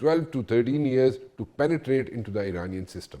12 to 13 years to penetrate into the Iranian system.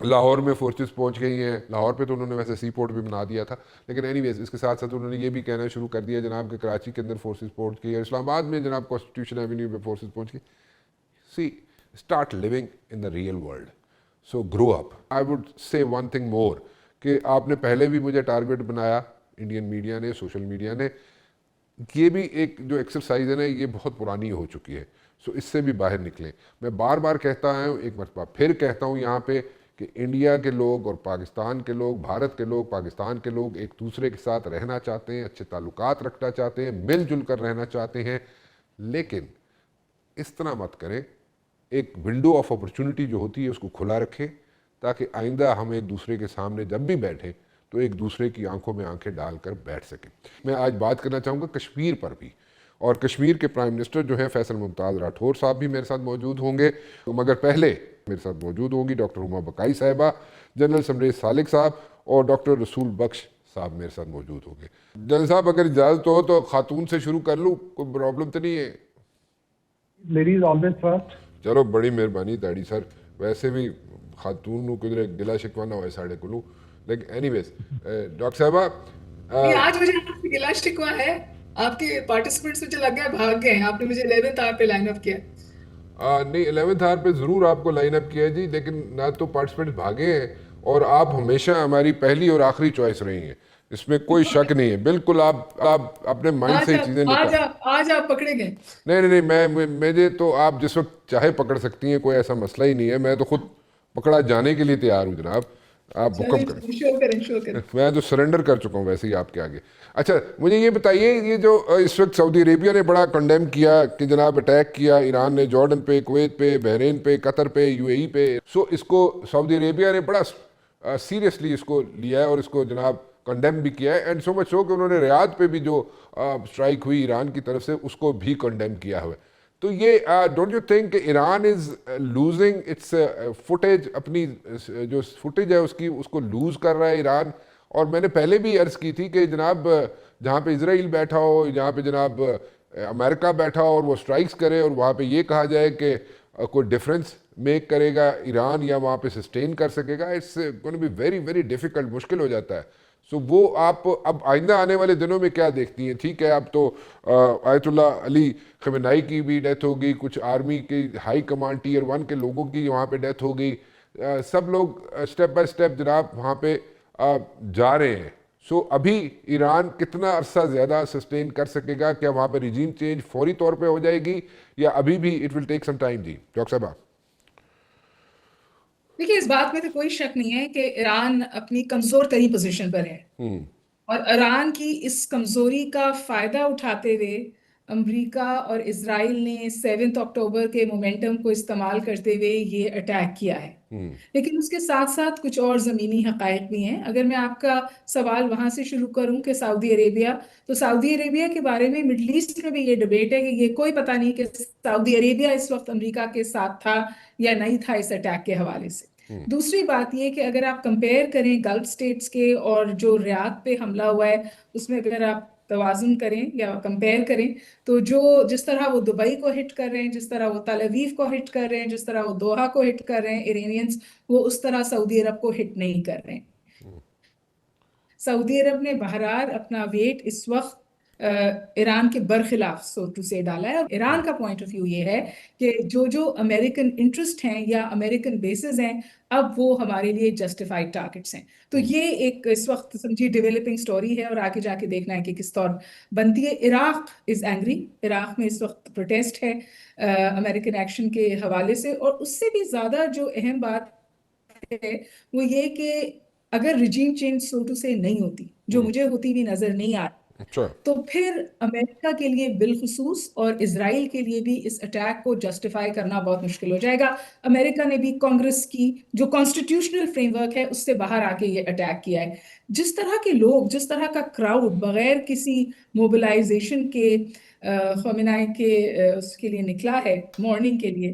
Lahore میں forces پہنچ گئی ہیں. لاہور پہ تو انہوں نے ویسے سی پورٹ بھی بنا دیا تھا, لیکن اینی ویز اس کے ساتھ ساتھ انہوں نے یہ بھی کہنا شروع کر دیا جناب کہ کراچی کے اندر فورسز پہنچ گئی, اور اسلام آباد میں جناب کانسٹیٹیوشن ایونیو پہ فورسز پہنچ گئی. See start living in the real world, so grow up. I would say one thing more, کہ آپ نے پہلے بھی مجھے ٹارگٹ بنایا, انڈین میڈیا نے, سوشل میڈیا نے. یہ بھی ایک جو ایکسرسائز ہے نا, یہ بہت پرانی ہو چکی ہے. سو اس سے بھی باہر نکلیں. میں بار بار کہتا ہوں, ایک مرتبہ پھر کہتا ہوں یہاں پہ, کہ انڈیا کے لوگ اور پاکستان کے لوگ, بھارت کے لوگ, پاکستان کے لوگ ایک دوسرے کے ساتھ رہنا چاہتے ہیں, اچھے تعلقات رکھنا چاہتے ہیں, مل جل کر رہنا چاہتے ہیں, لیکن اس طرح مت کریں. ایک ونڈو آف اپرچونٹی جو ہوتی ہے اس کو کھلا رکھیں, تاکہ آئندہ ہم ایک دوسرے کے سامنے جب بھی بیٹھیں تو ایک دوسرے کی آنکھوں میں آنکھیں ڈال کر بیٹھ سکیں. میں آج بات کرنا چاہوں گا کشمیر پر بھی, اور کشمیر کے پرائم منسٹر جو ہیں فیصل ممتاز راٹھور صاحب بھی میرے ساتھ موجود ہوں گے, مگر پہلے میرے ساتھ موجود ہوں گی ڈاکٹر ہما بقائی صاحبہ, جنرل سمریز سالک صاحب, اور ڈاکٹر رسول بخش صاحب میرے ساتھ موجود ہوں گے. جنرل صاحب اگر اجازت ہو تو خاتون سے شروع کر لوں, کوئی پرابلم تو نہیں ہے؟ Ladies always first. چلو بڑی مہربانی تاڑی سر, ویسے بھی خاتون نو کدھر گلا شکوا نہ ہوئے ساڑھے کو. لیکن اینی ویز ڈاکٹر صاحبہ, آج مجھے آپ سے گلا شکوا ہے, آپ کے پارٹیسپینٹس مجھے لگ گیا بھاگ گئے ہیں, آپ نے مجھے 11th آور پہ لائن اپ کیا. نہیں 11th آور پہ ضرور آپ کو لائن اپ کیا ہے جی, لیکن نہ تو پارٹیسپینٹ بھاگے ہیں, اور آپ ہمیشہ ہماری پہلی اور آخری چوائس رہی ہیں, اس میں کوئی شک نہیں ہے. بالکل آپ اپنے مائنڈ سے چیزیں نکال. آج آپ پکڑے گئے. نہیں, مجھے تو آپ جس وقت چاہے پکڑ سکتی ہیں, کوئی ایسا مسئلہ ہی نہیں ہے. میں تو خود پکڑا جانے کے لیے تیار ہوں جناب, آپ حکم کریں. میں تو سرنڈر کر چکا ہوں ویسے ہی آپ کے آگے. اچھا مجھے یہ بتائیے, یہ جو اس وقت سعودی عربیہ نے بڑا کنڈیم کیا کہ جناب اٹیک کیا ایران نے جارڈن پہ, کویت پہ, بحرین پہ, قطر پہ, یو اے ای پہ, سو اس کو سعودی عربیہ نے بڑا سیریسلی اس کو لیا ہے, اور اس کو جناب کنڈیم بھی کیا ہے. اینڈ سو مچ سو کہ انہوں نے ریاض پہ بھی جو اسٹرائک ہوئی ایران کی طرف سے, اس کو بھی کنڈیم کیا ہوا ہے. تو یہ ڈونٹ یو تھنک کہ Iran is losing its footage, اپنی جو فوٹیج ہے اس کو لوز کر رہا ہے ایران. اور میں نے پہلے بھی عرض کی تھی کہ جناب جہاں پہ اسرائیل بیٹھا ہو, جہاں پہ جناب امریکہ بیٹھا ہو, اور وہ اسٹرائکس کرے, اور وہاں پہ یہ کہا جائے کہ کوئی ڈفرینس میک کرے گا ایران یا وہاں پہ سسٹین کر سکے گا, it's gonna be very very difficult, مشکل ہو جاتا ہے. سو وہ آپ اب آئندہ آنے والے دنوں میں کیا دیکھتی ہیں؟ ٹھیک ہے, اب تو آیت اللہ علی خمینائی کی بھی ڈیتھ ہو گئی, کچھ آرمی کی ہائی کمانڈ ٹیئر 1 کے لوگوں کی وہاں پہ ڈیتھ ہو گئی, سب لوگ اسٹیپ بائی اسٹیپ جناب وہاں پہ جا رہے ہیں. سو ابھی ایران کتنا عرصہ زیادہ سسٹین کر سکے گا؟ کیا وہاں پہ ریجیم چینج فوری طور پہ ہو جائے گی, یا ابھی بھی it will take some time? جی ڈاکٹر صاحبہ. دیکھیے اس بات میں تو کوئی شک نہیں ہے کہ ایران اپنی کمزور ترین پوزیشن پر ہے, اور ایران کی اس کمزوری کا فائدہ اٹھاتے ہوئے امریکہ اور اسرائیل نے 7 اکتوبر کے مومنٹم کو استعمال کرتے ہوئے یہ اٹیک کیا ہے. لیکن اس کے ساتھ ساتھ کچھ اور زمینی حقائق بھی ہیں. اگر میں آپ کا سوال وہاں سے شروع کروں کہ سعودی عربیہ, تو سعودی عربیہ کے بارے میں مڈل ایسٹ میں بھی یہ ڈبیٹ ہے کہ یہ کوئی پتہ نہیں کہ سعودی عربیہ اس وقت امریکہ کے ساتھ تھا یا نہیں تھا اس اٹیک کے حوالے سے. دوسری بات یہ کہ اگر آپ کمپیئر کریں گلف سٹیٹس کے اور جو ریاض پہ حملہ ہوا ہے, اس میں اگر آپ توازن کریں یا کمپیئر کریں, تو جس طرح وہ دبئی کو ہٹ کر رہے ہیں, جس طرح وہ تل اویو کو ہٹ کر رہے ہیں, جس طرح وہ دوحہ کو ہٹ کر رہے ہیں ایرانیئنز, وہ اس طرح سعودی عرب کو ہٹ نہیں کر رہے ہیں. سعودی عرب نے بہرحال اپنا ویٹ اس وقت ایران کے برخلاف سو ٹو سے ڈالا ہے, اور ایران کا پوائنٹ آف ویو یہ ہے کہ جو امریکن انٹرسٹ ہیں یا امریکن بیسز ہیں, اب وہ ہمارے لیے جسٹیفائڈ ٹارگٹس ہیں. تو یہ ایک اس وقت سمجھیے ڈیولپنگ سٹوری ہے, اور آگے جا کے دیکھنا ہے کہ کس طور بنتی ہے. عراق از اینگری, عراق میں اس وقت پروٹیسٹ ہے امریکن ایکشن کے حوالے سے, اور اس سے بھی زیادہ جو اہم بات ہے وہ یہ کہ اگر ریجیم چینج سوٹو سے نہیں ہوتی, جو مجھے ہوتی بھی نظر نہیں آتی, تو پھر امریکہ کے لیے بالخصوص اور اسرائیل کے لیے بھی اس اٹیک کو جسٹیفائی کرنا بہت مشکل ہو جائے گا. امریکہ نے بھی کانگریس کی جو کانسٹیٹیوشنل فریم ورک ہے اس سے باہر آ کے یہ اٹیک کیا ہے. جس طرح کے لوگ, جس طرح کا کراؤڈ بغیر کسی موبلائزیشن کے خامنہئی کے اس کے لیے نکلا ہے مارننگ کے لیے,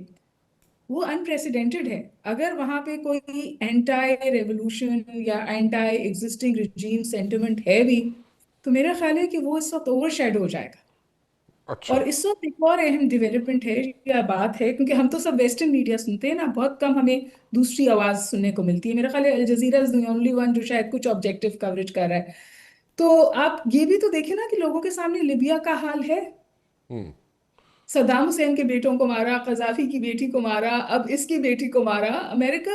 وہ انپریسیڈنٹڈ ہے. اگر وہاں پہ کوئی اینٹائی ریولوشن یا اینٹائی ایگزسٹنگ ریجیم سینٹیمنٹ ہے بھی, تو میرا خیال ہے کہ وہ اس وقت اوور شیڈو ہو جائے گا. اچھا اور اس وقت ایک اور اہم ڈیولپمنٹ ہے یا بات ہے، کیونکہ ہم تو سب ویسٹرن میڈیا سنتے ہیں نا، بہت کم ہمیں دوسری آواز سننے کو ملتی ہے. میرا خیال ہے Al Jazeera is the only one جو شاید کچھ آبجیکٹو کوریج کر رہا ہے. تو آپ یہ بھی تو دیکھیں نا کہ لوگوں کے سامنے لیبیا کا حال ہے. ہوں صدام حسین کے بیٹوں کو مارا، قذافی کی بیٹی کو مارا، اب اس کی بیٹی کو مارا. امریکہ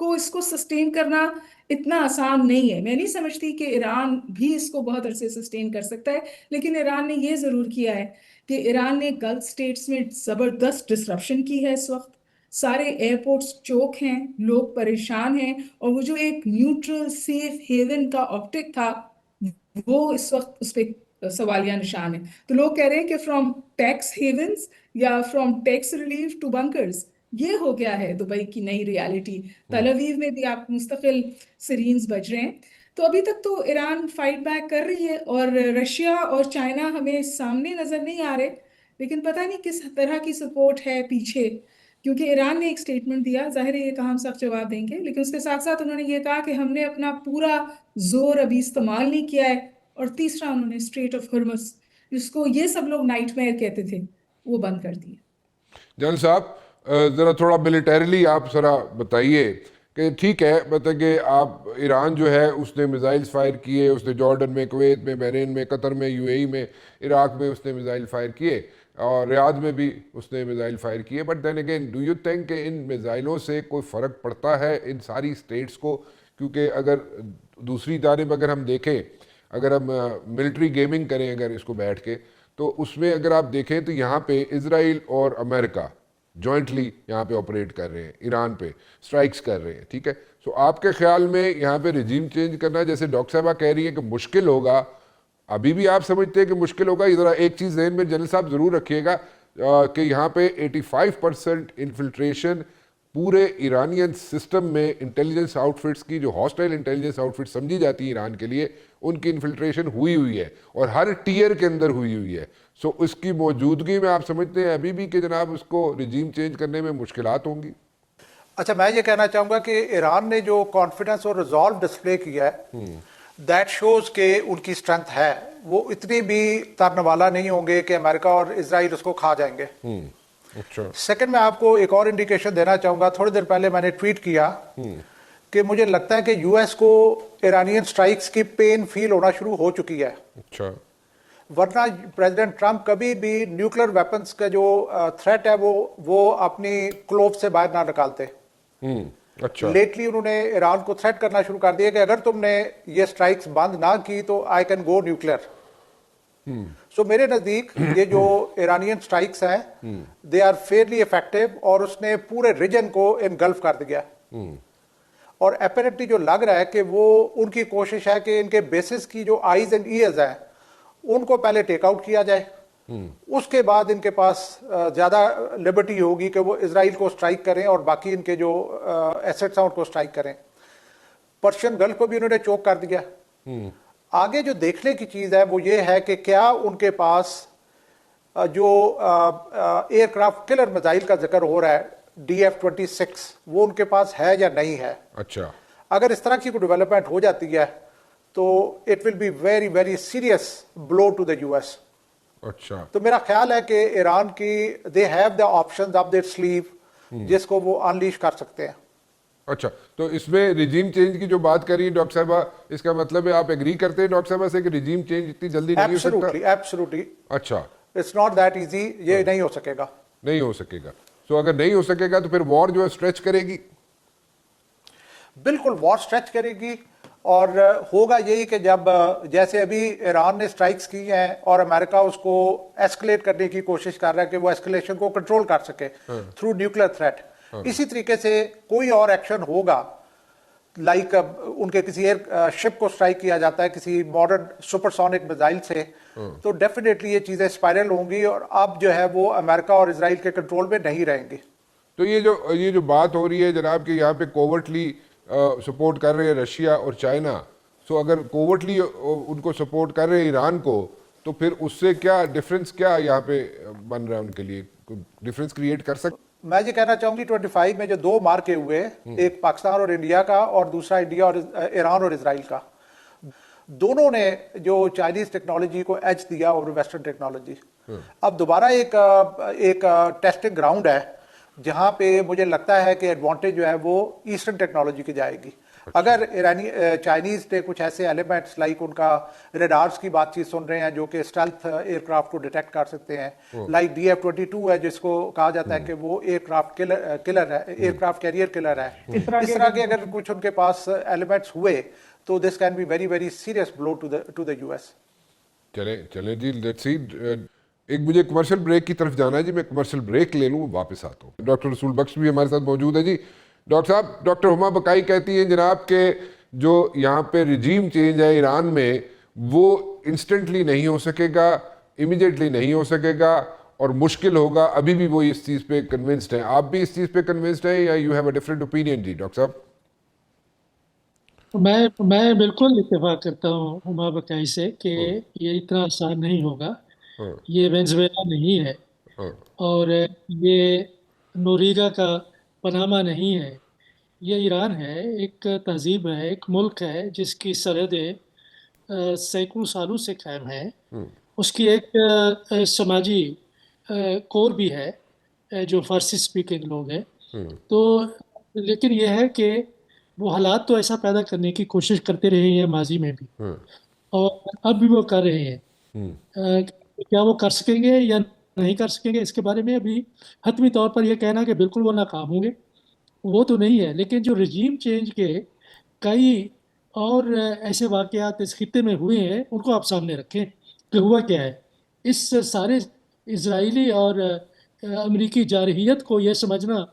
کو اس کو سسٹین کرنا اتنا آسان نہیں ہے. میں نہیں سمجھتی کہ ایران بھی اس کو بہت عرصے سسٹین کر سکتا ہے، لیکن ایران نے یہ ضرور کیا ہے کہ ایران نے گلف سٹیٹس میں زبردست ڈسرپشن کی ہے. اس وقت سارے ایئرپورٹس چوک ہیں، لوگ پریشان ہیں، اور وہ جو ایک نیوٹرل سیف ہیون کا آپٹک تھا وہ اس وقت اس پہ سوالیہ نشان ہے. تو لوگ کہہ رہے ہیں کہ فرام ٹیکس ہیونز یا from tax relief to bunkers, یہ ہو گیا ہے دبئی کی نئی ریالٹی. تل اویو میں بھی آپ مستقل سرینز بج رہے ہیں. تو ابھی تک تو ایران فائٹ بیک کر رہی ہے، اور رشیا اور چائنا ہمیں سامنے نظر نہیں آ رہے، لیکن پتہ نہیں کس طرح کی سپورٹ ہے پیچھے. کیونکہ ایران نے ایک سٹیٹمنٹ دیا، ظاہر ہے یہ کہا ہم سخت جواب دیں گے، لیکن اس کے ساتھ ساتھ انہوں نے یہ کہا کہ ہم نے اپنا پورا زور ابھی استعمال نہیں کیا ہے. اور تیسرا انہوں نے اسٹریٹ آف ہرمز، جس کو یہ سب لوگ نائٹ میئر کہتے تھے، وہ بند کر دیا. جان صاحب ذرا تھوڑا ملیٹریلی آپ ذرا بتائیے کہ ٹھیک ہے، مطلب کہ آپ ایران جو ہے اس نے میزائل فائر کیے، اس نے جارڈن میں، کویت میں، بحرین میں، قطر میں، یو اے ای میں، عراق میں اس نے میزائل فائر کیے، اور ریاض میں بھی اس نے میزائل فائر کیے. But then again do you think کہ ان میزائلوں سے کوئی فرق پڑتا ہے ان ساری اسٹیٹس کو؟ کیونکہ اگر دوسری جانب اگر ہم دیکھیں، اگر ہم ملٹری گیمنگ کریں اگر اس کو بیٹھ کے، تو اس میں اگر آپ دیکھیں تو یہاں پہ اسرائیل اور امریکہ جوائنٹلی یہاں پہ آپریٹ کر رہے ہیں، ایران پہ سٹرائکس کر رہے ہیں. ٹھیک ہے، سو آپ کے خیال میں یہاں پہ رجیم چینج کرنا، جیسے ڈاکٹر صاحبہ کہہ رہی ہیں کہ مشکل ہوگا، ابھی بھی آپ سمجھتے ہیں کہ مشکل ہوگا؟ ذرا ایک چیز ذہن میں جنرل صاحب ضرور رکھیے گا کہ یہاں پہ 85% انفلٹریشن پورے ایرانین سسٹم میں انٹیلیجنس آؤٹ فٹس کی، جو ہاسٹائل انٹیلیجنس آؤٹ فٹ سمجھی جاتی ہیں ایران کے لیے، ان کی انفلٹریشن ہوئی ہے، اور ہر ٹیئر کے اندر ہوئی ہے. سو اس کی موجودگی میں آپ سمجھتے ہیں ابھی بھی کہ جناب اس کو رجیم چینج کرنے میں مشکلات ہوں گی؟ اچھا، میں یہ کہنا چاہوں گا کہ ایران نے جو کانفیڈنس اور ریزالو ڈسپلے کیا ہے، دیٹ شوز کہ ان کی اسٹرینتھ ہے. وہ اتنی بھی ترنے والا نہیں ہوں گے کہ امریکہ اور اسرائیل اس کو کھا جائیں گے. اچھا، سیکنڈ، میں آپ کو ایک اور انڈیکیشن دینا چاہوں گا. تھوڑی دیر پہلے میں نے ٹویٹ کیا کہ مجھے لگتا ہے کہ یو ایس کو ایرانین سٹرائکس کی پین فیل ہونا شروع ہو چکی ہے. اچھا، ورنہ پریزیڈنٹ ٹرمپ کبھی بھی نیوکلیر ویپنز کا جو تھریٹ ہے وہ اپنی کلوب سے باہر نہ نکالتے. اچھا، لیٹلی انہوں نے ایران کو تھریٹ کرنا شروع کر دیا کہ اگر تم نے یہ سٹرائکس بند نہ کی تو آئی کین گو نیوکلیر. سو میرے نزدیک یہ جو ایرانین سٹرائکس ہیں دے آر فیئرلی افیکٹو، اور اس نے پورے ریجن کو انگلف کر دیا. اور اپیرنٹلی جو لگ رہا ہے کہ وہ ان کی کوشش ہے کہ ان کے بیسز کی جو آئیز اینڈ ایئرز ہیں ان کو پہلے ٹیک آؤٹ کیا جائے، اس کے بعد ان کے پاس زیادہ لبرٹی ہوگی کہ وہ اسرائیل کو سٹرائک کریں اور باقی ان کے جو ایسٹس ہیں ان کو سٹرائک کریں. پرشین گلف کو بھی انہوں نے چوک کر دیا. آگے جو دیکھنے کی چیز ہے وہ یہ ہے کہ کیا ان کے پاس جو ایئر کرافٹ کلر میزائل کا ذکر ہو رہا ہے DF-26 وہ ان کے پاس ہے یا نہیں ہے. اچھا، اگر اس طرح کی کوئی ڈیولپمنٹ ہو جاتی ہے تو it will be very very serious blow to the US ایس. اچھا، تو میرا خیال ہے کہ ایران کی they have the options up their sleeve جس کو وہ انلیش کر سکتے ہیں. اچھا، تو اس میں رجیم چینج کی جو بات کری ڈاکٹر صاحبہ، اس کا مطلب ہے آپ ایگری کرتے ہیں ڈاکٹر صاحبہ سے کہ رجیم چینج اتنی جلدی نہیں ہو سکتا؟ ایبسولوٹلی. اچھا، اٹس ناٹ دیٹ ایزی. یہ نہیں ہو سکے گا. نہیں ہو سکے گا. سو اگر نہیں ہو سکے گا تو پھر وار جو ہے اسٹریچ کرے گی. بالکل وار اسٹریچ کرے گی، اور ہوگا یہی کہ جب جیسے ابھی ایران نے سٹرائکس کی ہیں اور امریکہ اس کو ایسکلیٹ کرنے کی کوشش کر رہا ہے کہ وہ ایسکلیشن کو کنٹرول کر سکے تھرو نیوکلیر تھریٹ، اسی طریقے سے کوئی اور ایکشن ہوگا. لائک ان کے کسی ایئر شپ کو سٹرائک کیا جاتا ہے کسی ماڈرن سپر سونک میزائل سے، تو ڈیفینیٹلی یہ چیزیں اسپائرل ہوں گی اور اب جو ہے وہ امریکہ اور اسرائیل کے کنٹرول میں نہیں رہیں گی. تو یہ جو بات ہو رہی ہے جناب کہ یہاں پہ کوورٹلی سپورٹ کر رہے ہیں رشیا اور چائنا، سو اگر کوورٹلی ان کو سپورٹ کر رہے ہیں ایران کو، تو پھر اس سے کیا ڈفرینس کیا یہاں پہ بن رہا ہے ان کے لیے؟ ڈفرینس کریٹ کر سکتے؟ میں یہ کہنا چاہوں گی 25 میں جو دو مارکے ہوئے، ایک پاکستان اور انڈیا کا اور دوسرا انڈیا اور ایران اور اسرائیل کا، دونوں نے جو چائنیز ٹیکنالوجی کو ایج دیا اور ویسٹرن ٹیکنالوجی. اب دوبارہ ایک ٹیسٹنگ گراؤنڈ ہے جہاں پہ مجھے لگتا ہے کہ ایڈوانٹیج جو ہے وہ ایسٹرن ٹیکنالوجی کی جائے گی. اگر چائنیز نے کچھ ایسے ایلیمنٹس لائک ان کا ریڈارز کی بات چیت سن رہے ہیں جو کہ اسٹیلتھ ایئر کرافٹ کو ڈیٹیکٹ کر سکتے ہیں, لائک DF-22 ہے جس کو کہا جاتا ہے کہ وہ ایئر کرافٹ کلر ہے, ایئر کرافٹ کیریئر کلر ہے. اس طرح کے اگر کچھ ان کے پاس ایلیمنٹس ہوئے تو this can be very very serious blow to the US. چلیں جی, لیٹس سی. ایک مجھے کمرشل بریک کی طرف جانا ہے جی, میں کمرشل بریک لے لوں, واپس آتا ہوں. ڈاکٹر رسول بخش بھی ہمارے ساتھ موجود ہے جی. ڈاکٹر صاحب, ڈاکٹر ہما بقائی کہتی ہیں جناب کہ جو یہاں پہ رجیم چینج ہے ایران میں وہ انسٹنٹلی نہیں ہو سکے گا, امیڈیٹلی نہیں ہو سکے گا اور مشکل ہوگا. ابھی بھی وہ اس چیز پہ کنونسڈ ہیں. آپ بھی اس چیز پہ کنونسڈ ہیں یا you have a different opinion جی ڈاکٹر صاحب؟ میں بالکل اتفاق کرتا ہوں ہما بقائی سے کہ یہ اتنا آسان نہیں ہوگا. یہ وینزویلا نہیں ہے اور یہ نوریگا کا پاناما نہیں ہے, یہ ایران ہے. ایک تہذیب ہے, ایک ملک ہے جس کی سرحدیں سینکڑوں سالوں سے قائم ہیں. اس کی ایک سماجی کور بھی ہے جو فارسی اسپیکنگ لوگ ہیں. تو لیکن یہ ہے کہ وہ حالات تو ایسا پیدا کرنے کی کوشش کرتے رہے ہیں ماضی میں بھی, اور اب بھی وہ کر رہے ہیں. کیا وہ کر سکیں گے یا نہیں کر سکیں گے اس کے بارے میں ابھی حتمی طور پر یہ کہنا کہ بالکل وہ ناکام ہوں گے وہ تو نہیں ہے. لیکن جو رجیم چینج کے کئی اور ایسے واقعات اس خطے میں ہوئے ہیں ان کو آپ سامنے رکھیں کہ ہوا کیا ہے. اس سارے اسرائیلی اور امریکی جارحیت کو یہ سمجھنا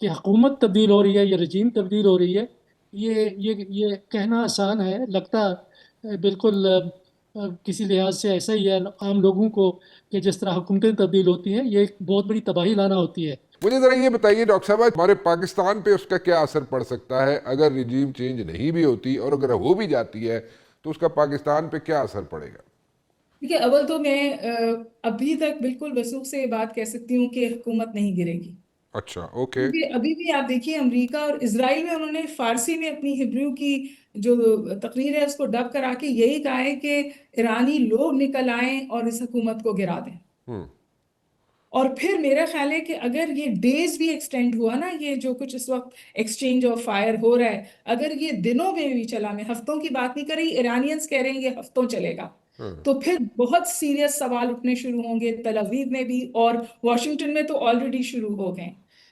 کہ حکومت تبدیل ہو رہی ہے یا رجیم تبدیل ہو رہی ہے, یہ کہنا آسان ہے, لگتا بالکل کسی لحاظ سے ایسا ہی ہے عام لوگوں کو کہ جس طرح حکومتیں تبدیل ہوتی ہیں یہ ایک بہت بڑی تباہی لانا ہوتی ہے. مجھے ذرا یہ بتائیے ڈاکٹر صاحب, ہمارے پاکستان پہ اس کا کیا اثر پڑ سکتا ہے اگر رجیم چینج نہیں بھی ہوتی, اور اگر ہو بھی جاتی ہے تو اس کا پاکستان پہ کیا اثر پڑے گا؟ دیکھیے, اول تو میں ابھی تک بالکل وثوق سے یہ بات کہہ سکتی ہوں کہ حکومت نہیں گرے گی. اچھا, اوکے. کیونکہ ابھی بھی آپ دیکھیے امریکہ اور اسرائیل میں انہوں نے فارسی میں اپنی ہبریو کی جو تقریر ہے اس کو ڈب کرا کے یہی کہا ہے کہ ایرانی لوگ نکل آئیں اور اس حکومت کو گرا دیں. اور پھر میرا خیال ہے کہ اگر یہ ڈیز بھی ایکسٹینڈ ہوا نا, یہ جو کچھ اس وقت ایکسچینج آف فائر ہو رہا ہے, اگر یہ دنوں میں بھی چلا, میں ہفتوں کی بات نہیں کر رہی, ایرانینز کہہ رہے ہیں یہ ہفتوں چلے گا, تو پھر بہت سیریس سوال اٹھنے شروع ہوں گے تل اویو میں بھی, اور واشنگٹن میں تو آلریڈی شروع ہو گئے.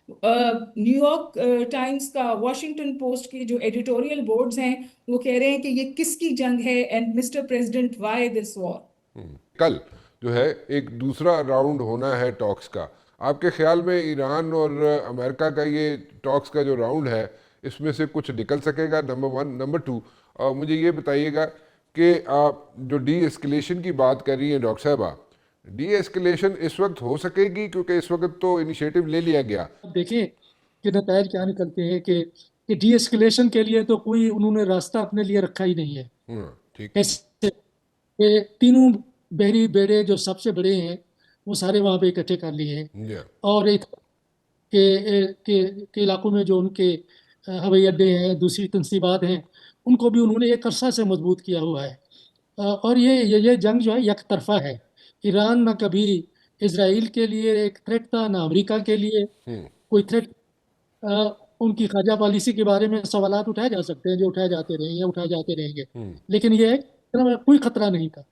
نیو یارک ٹائمز کا, واشنگٹن پوسٹ کے جو ایڈیٹوریل بورڈز ہیں وہ کہہ رہے ہیں کہ یہ کس کی جنگ ہے, and mister president why this war. کل جو ہے ایک دوسرا راؤنڈ ہونا ہے ٹاکس کا. آپ کے خیال میں ایران اور امریکہ کا یہ ٹاکس کا جو راؤنڈ ہے اس میں سے کچھ نکل سکے گا؟ نمبر 1. نمبر 2, مجھے یہ بتائیے گا کہ جو ڈی ایسکلیشن کی بات کر رہی ہیں ڈاکٹر صاحبہ, ڈی ایسکلیشن اس وقت ہو سکے گی کیونکہ اس وقت تو انیشیٹو لے لیا گیا. دیکھیں کہ نتائج کیا نکلتے ہیں کہ ڈی ایسکلیشن کے لیے تو کوئی انہوں نے راستہ اپنے لیے رکھا ہی نہیں ہے. ٹھیک. ایسے تینوں بحری بیڑے جو سب سے بڑے ہیں وہ سارے وہاں پہ اکٹھے کر لیے ہیں, اور ایک کے علاقوں میں جو ان کے ہوائی اڈے ہیں, دوسری تنصیبات ہیں, ان کو بھی انہوں نے ایک عرصہ سے مضبوط کیا ہوا ہے. اور یہ جنگ جو ہے یک طرفہ ہے. ایران نہ کبھی اسرائیل کے لیے ایک تھریٹ تھا, نہ امریکہ کے لیے کوئی تھریٹ. ان کی خارجہ پالیسی کے بارے میں سوالات اٹھائے جا سکتے ہیں جو اٹھائے جاتے رہیں گے, اٹھائے جاتے رہیں گے, لیکن یہ کوئی خطرہ نہیں تھا.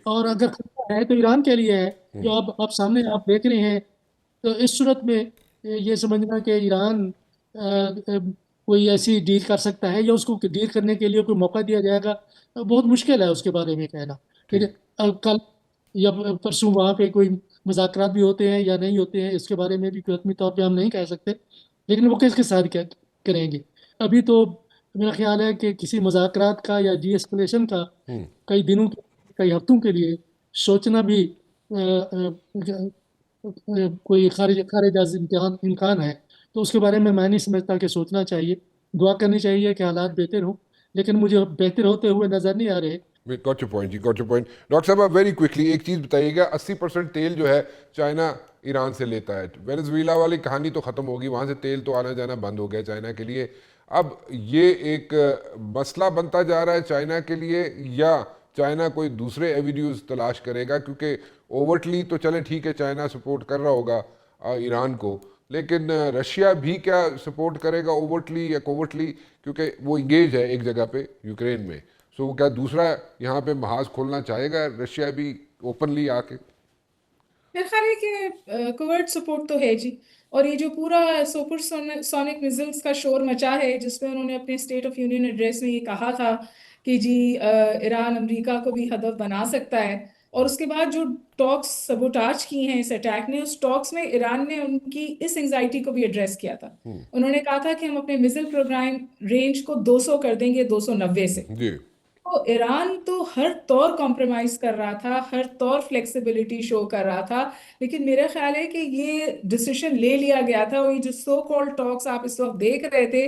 اور اگر خطرہ ہے تو ایران کے لیے ہے, جو آپ سامنے آپ دیکھ رہے ہیں. تو اس صورت میں یہ سمجھنا کہ ایران کوئی ایسی ڈیل کر سکتا ہے یا اس کو ڈیل کرنے کے لیے کوئی موقع دیا جائے گا, بہت مشکل ہے اس کے بارے میں کہنا. کل یا پرسوں وہاں پہ کوئی مذاکرات بھی ہوتے ہیں یا نہیں ہوتے ہیں, اس کے بارے میں بھی حتمی طور پہ ہم نہیں کہہ سکتے, لیکن وہ کس کے ساتھ کریں گے. ابھی تو میرا خیال ہے کہ کسی مذاکرات کا یا ڈی ایسکلیشن کا کئی دنوں کئی ہفتوں کے لیے سوچنا بھی کوئی خارج از امکان ہے. تو اس کے بارے میں نہیں سمجھتا کہ سوچنا چاہیے. دعا کرنی چاہیے کہ حالات بہتر ہوں, لیکن مجھے بہتر ہوتے ہوئے نظر نہیں آ رہے. گاٹ یور پوائنٹ جی, گاٹ یور پوائنٹ. ڈاکٹر صاحب آپ ویری کوئکلی ایک چیز بتائیے گا, 80% تیل جو ہے چائنا ایران سے لیتا ہے. وینزویلا والی کہانی تو ختم ہوگی, وہاں سے تیل تو آنا جانا بند ہو گیا چائنا کے لیے. اب یہ ایک مسئلہ بنتا جا رہا ہے چائنا کے لیے, یا چائنا کوئی دوسرے ایوینیوز تلاش کرے گا؟ کیونکہ اوورٹلی تو چلے ٹھیک ہے چائنا سپورٹ کر رہا ہوگا ایران کو، لیکن رشیا بھی کیا سپورٹ کرے گا اوورٹلی یا کوورٹلی، کیونکہ وہ انگیج ہے ایک جگہ پہ یوکرین میں. سو وہ کیا دوسرا یہاں پہ محاذ کھولنا چاہے گا رشیا بھی اوپنلی آ کے؟ میرا خیال ہے کہ کوورٹ سپورٹ تو ہے جی، اور یہ جو پورا سپر سونک میزلز کا شور مچا ہے جس میں انہوں نے اپنے اسٹیٹ آف یونین ایڈریس میں یہ کہا تھا کہ جی ایران امریکہ کو بھی ہدف بنا سکتا ہے، اور اس کے بعد جو ٹاکس سبوٹاج کی ہیں اس اٹیک نے، اس ٹاکس میں ایران نے ان کی اس انگزائٹی کو بھی ایڈریس کیا تھا. انہوں نے کہا تھا کہ ہم اپنے میزل پروگرام رینج کو 200 کر دیں گے 290 سے. جی تو ایران تو ہر طور کمپرومائز کر رہا تھا، ہر طور فلیکسیبلٹی شو کر رہا تھا، لیکن میرا خیال ہے کہ یہ ڈیسیشن لے لیا گیا تھا. وہی جو سو کالڈ ٹاکس آپ اس وقت دیکھ رہے تھے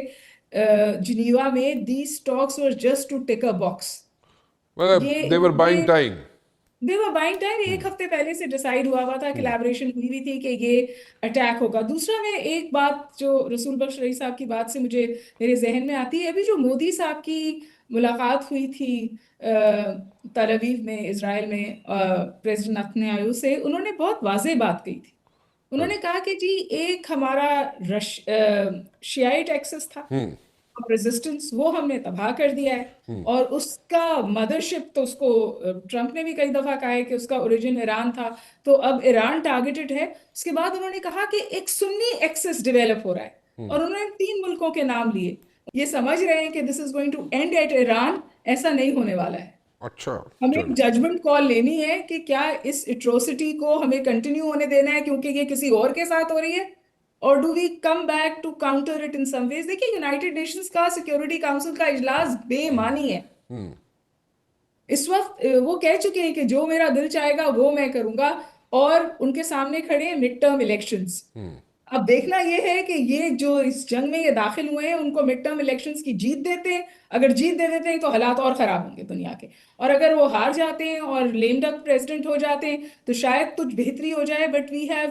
جنیوا میں، these talks were just to tick a box. they were buying time. They were buying time. ایک ہفتے پہلے سے ڈیسائیڈ ہوا ہوا تھا، کولیبریشن ہوئی ہوئی تھی کہ یہ اٹیک ہوگا. دوسرا میں ایک بات جو رسول بخش رئی صاحب کی بات سے مجھے میرے ذہن میں آتی ہے، ابھی جو مودی صاحب کی ملاقات ہوئی تھی تل اویو میں اسرائیل میں پریزیڈنٹ نتنیاہو سے، انہوں نے بہت واضح بات کہی تھی. انہوں نے کہا کہ جی ایک ہمارا شیائٹ ایکسس تھا ریزسٹنس، وہ ہم نے تباہ کر دیا ہے، اور اس کا مدرشپ تو اس کو ٹرمپ نے بھی کئی دفعہ کہا ہے کہ اس کا اوریجن ایران تھا، تو اب ایران ٹارگیٹڈ ہے. اس کے بعد انہوں نے کہا کہ ایک سنی ایکسس ڈیولپ ہو رہا ہے، اور انہوں نے 3 ملکوں کے نام لیے. یہ سمجھ رہے ہیں کہ this is going to end at Iran. ایسا نہیں ہونے والا ہے. اچھا ہمیں ایک ججمنٹ کال لینی ہے کہ کیا اس اٹروسٹی کو ہمیں کنٹینیو ہونے دینا ہے کیونکہ یہ کسی اور کے ساتھ ہو رہی ہے، اور do we come back to counter it in some ways. دیکھیے یونائٹڈ نیشنز کا سیکیورٹی کاؤنسل کا اجلاس بے معنی ہے. اس وقت وہ کہہ چکے ہیں کہ جو میرا دل چاہے گا وہ میں کروں گا، اور ان کے سامنے کھڑے ہیں مڈ ٹرم الیکشنز. اب دیکھنا یہ ہے کہ یہ جو اس جنگ میں یہ داخل ہوئے ہیں ان کو مڈ ٹرم الیکشنز کی جیت دیتے ہیں. اگر جیت دے دیتے ہیں تو حالات اور خراب ہوں گے دنیا کے، اور اگر وہ ہار جاتے ہیں اور لیم ڈک پریزیڈنٹ ہو جاتے ہیں تو شاید کچھ بہتری ہو جائے. But we have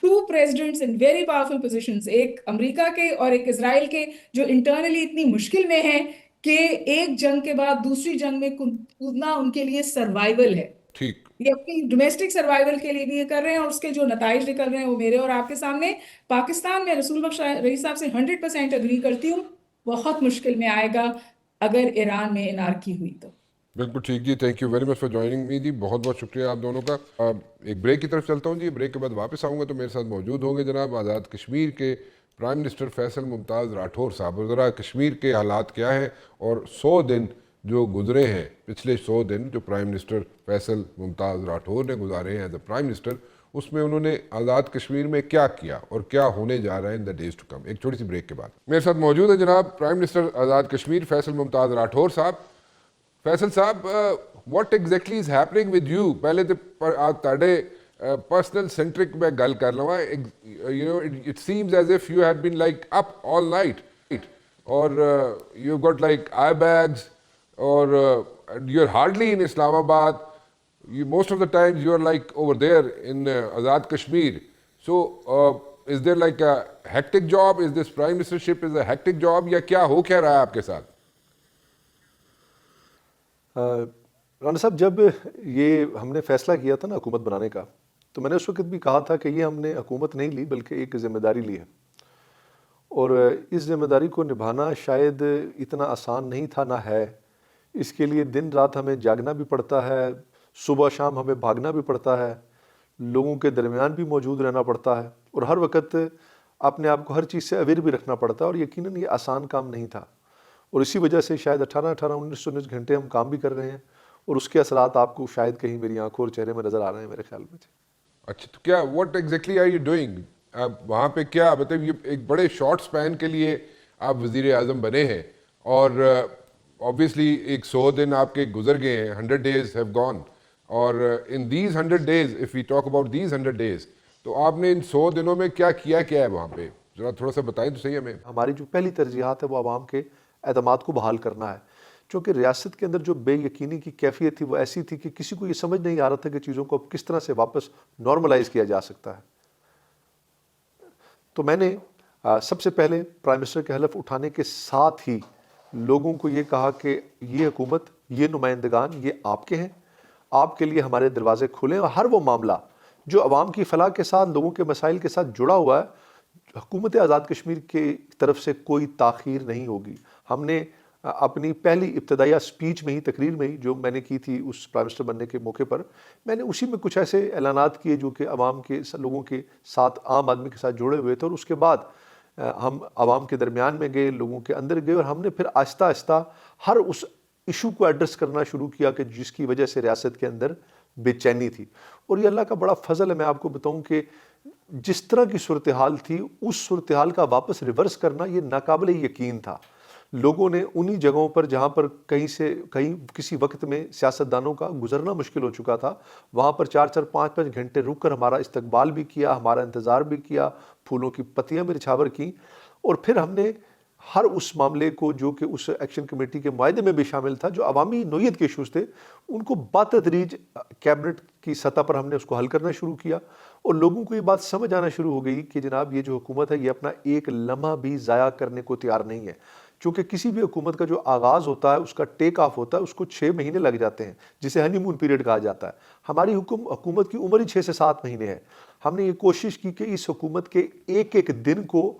2 presidents in very powerful positions، ایک امریکہ کے اور ایک اسرائیل کے، جو انٹرنلی اتنی مشکل میں ہیں کہ ایک جنگ کے بعد دوسری جنگ میں کودنا ان کے لیے سروائیول ہے. ٹھیک. یہ اپنی ڈومیسٹک سروائیول کے لیے بھی یہ کر رہے ہیں، اور اس کے جو نتائج نکل رہے ہیں وہ میرے اور آپ کے سامنے. پاکستان میں رسول بخش رئی صاحب سے 100% اگری کرتی ہوں، بہت مشکل میں آئے گا اگر ایران میں انارکی ہوئی تو. بالکل ٹھیک جی. Thank you very much for joining me جی. بہت بہت شکریہ آپ دونوں کا. ایک بریک کی طرف چلتا ہوں جی. بریک کے بعد واپس آؤں گا تو میرے ساتھ موجود ہوں گے جناب آزاد کشمیر کے پرائم منسٹر فیصل ممتاز راٹھور صاحب. ذرا کشمیر کے حالات کیا ہیں، اور 100 دن جو گزرے ہیں، پچھلے 100 دن جو پرائم منسٹر فیصل ممتاز راٹھور نے گزارے ہیں ایز اے پرائم منسٹر، اس میں انہوں نے آزاد کشمیر میں کیا کیا اور کیا ہونے جا رہا ہے ان دا ڈیز ٹو کم. ایک چھوٹی سی بریک کے بعد میرے ساتھ موجود ہے جناب پرائم منسٹر آزاد کشمیر فیصل ممتاز راٹھور صاحب. فیصل صاحب، what exactly is happening with you? پہلے تو تاڑے پرسنل سینٹرک میں گل کر لوا. You know it seems as if you had been like up all night, اور you got like eye bags, اور you are hardly in Islamabad. Most of the times you are like over there in Azad Kashmir. So is there like a hectic job? Is this prime ministership is a hectic job یا کیا ہو کیا رہا ہے آپ کے ساتھ؟ رانا صاحب، جب یہ ہم نے فیصلہ کیا تھا نا حکومت بنانے کا، تو میں نے اس وقت بھی کہا تھا کہ یہ ہم نے حکومت نہیں لی بلکہ ایک ذمہ داری لی ہے، اور اس ذمہ داری کو نبھانا شاید اتنا آسان نہیں تھا، نہ ہے. اس کے لیے دن رات ہمیں جاگنا بھی پڑتا ہے، صبح شام ہمیں بھاگنا بھی پڑتا ہے، لوگوں کے درمیان بھی موجود رہنا پڑتا ہے، اور ہر وقت اپنے آپ کو ہر چیز سے اویئر بھی رکھنا پڑتا ہے، اور یقیناً یہ آسان کام نہیں تھا. اور اسی وجہ سے شاید 19 گھنٹے ہم کام بھی کر رہے ہیں، اور اس کے اثرات آپ کو شاید کہیں میری آنکھوں اور چہرے میں نظر آ رہے ہیں میرے خیال میں. اچھا، تو کیا what exactly are you doing وہاں پہ؟ کیا مطلب یہ ایک بڑے شارٹ سپین کے لیے آپ وزیر اعظم بنے ہیں، اور obviously ایک 100 دن آپ کے گزر گئے ہیں، 100 days have gone. اور in these 100 days, if we talk about these 100 days, تو آپ نے ان 100 دنوں میں کیا کیا ہے وہاں پہ؟ ذرا تھوڑا سا بتائیں تو صحیح ہمیں. ہماری جو پہلی ترجیحات ہے وہ عوام کے اعتماد کو بحال کرنا ہے، چونکہ ریاست کے اندر جو بے یقینی کی کیفیت تھی وہ ایسی تھی کہ کسی کو یہ سمجھ نہیں آ رہا تھا کہ چیزوں کو اب کس طرح سے واپس نارملائز کیا جا سکتا ہے. تو میں نے سب سے پہلے پرائم منسٹر کے حلف اٹھانے کے ساتھ ہی لوگوں کو یہ کہا کہ یہ حکومت یہ نمائندگان یہ آپ کے ہیں، آپ کے لیے ہمارے دروازے کھلے ہیں، اور ہر وہ معاملہ جو عوام کی فلاح کے ساتھ، لوگوں کے مسائل کے ساتھ جڑا ہوا ہے، حکومت آزاد کشمیر کی طرف سے کوئی تاخیر نہیں ہوگی۔ ہم نے اپنی پہلی ابتدائیہ سپیچ میں ہی، تقریر میں ہی جو میں نے کی تھی اس پرائم منسٹر بننے کے موقع پر، میں نے اسی میں کچھ ایسے اعلانات کیے جو کہ عوام کے لوگوں کے ساتھ، عام آدمی کے ساتھ جڑے ہوئے تھے، اور اس کے بعد ہم عوام کے درمیان میں گئے، لوگوں کے اندر گئے، اور ہم نے پھر آہستہ آہستہ ہر اس ایشو کو ایڈریس کرنا شروع کیا کہ جس کی وجہ سے ریاست کے اندر بے چینی تھی۔ اور یہ اللہ کا بڑا فضل ہے، میں آپ کو بتاؤں کہ جس طرح کی صورتحال تھی، اس صورتحال کا واپس ریورس کرنا یہ ناقابل یقین تھا۔ لوگوں نے انہی جگہوں پر جہاں پر کہیں کسی وقت میں سیاستدانوں کا گزرنا مشکل ہو چکا تھا، وہاں پر 4-4 5-5 گھنٹے رک کر ہمارا استقبال بھی کیا، ہمارا انتظار بھی کیا، پھولوں کی پتیاں بھی نچھاور کیں، اور پھر ہم نے ہر اس معاملے کو جو کہ اس ایکشن کمیٹی کے معاہدے میں بھی شامل تھا، جو عوامی نوعیت کے ایشوز تھے، ان کو بتدریج کیبنٹ کی سطح پر ہم نے اس کو حل کرنا شروع کیا، اور لوگوں کو یہ بات سمجھ آنا شروع ہو گئی کہ جناب یہ جو حکومت ہے یہ اپنا ایک لمحہ بھی ضائع کرنے کو تیار نہیں ہے۔ چونکہ کسی بھی حکومت کا جو آغاز ہوتا ہے، اس کا ٹیک آف ہوتا ہے، اس کو 6 مہینے لگ جاتے ہیں، جسے ہنی مون پیریڈ کہا جاتا ہے۔ ہماری حکومت کی عمر ہی 6 سے 7 مہینے ہے۔ ہم نے یہ کوشش کی کہ اس حکومت کے ایک ایک دن کو